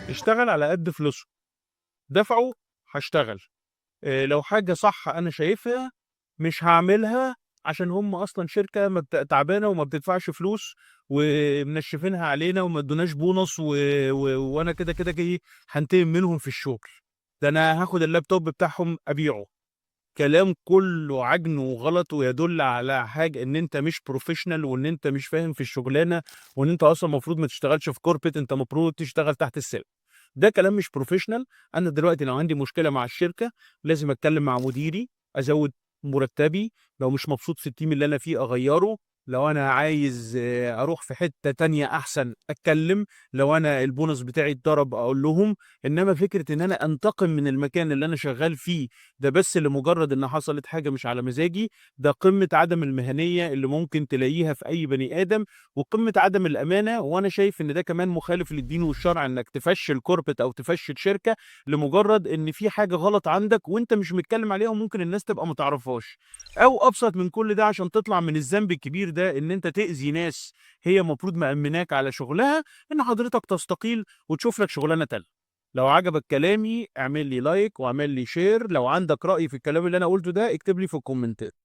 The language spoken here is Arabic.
اشتغل على قد فلوسهم، دفعوا هاشتغل. لو حاجة صح أنا شايفها مش هاعملها عشان هم أصلًا شركة ما تعبانة وما بتدفعش فلوس ومنشّفينها علينا وما ادوناش bonus وأنا كده جاي هانتقم منهم في الشغل. ده أنا هاخد اللابتوب بتاعهم أبيعه. كلام كُلّه عجْن وغلط ويدُل على حاجة إن أنت مش professional وإن أنت مش فاهم في الشغلانة وإن أنت أصلًا المفروض ما تشتغلش في corporate، أنت المفروض تشتغل تحت السلم. ده كلام مش professional. أنا دلوقتي لو عندي مشكلة مع الشركة لازم أتكلّم مع مديري، أزوّد مرتّبي، لو مش مبسوط في الteam اللي أنا فيه أغيّره، لو أنا عايز أروح في حتّة تانية أحسن أتكلّم، لو أنا البونص بتاعي اتضرب أقول لهم. إنّما فكرة إن أنا أنتقم من المكان اللي أنا شغّال فيه ده بس لمجرد إن حصلت حاجة مش على مزاجي، ده قمة عدم المهنية اللي ممكن تلاقيها في أي بني آدم، وقمة عدم الأمانة. وأنا شايف إن ده كمان مخالف للدين والشرع إنك تفشّل corporate أو تفشّل شركة لمجرد إن في حاجة غلط عندك وأنت مش متكلم عليها وممكن الناس تبقى ما تعرفهاش. أو أبسط من كل ده عشان تطلع من الذنب الكبير ده إن أنت تأذي ناس هي المفروض مأمناك على شغلها، إن حضرتك تستقيل وتشوف لك شغلانة تانية. لو عجبك كلامي اعمل لي لايك واعمل لي شير، لو عندك رأي في الكلام اللي أنا قُلته ده اكتب لي في الكومنتات.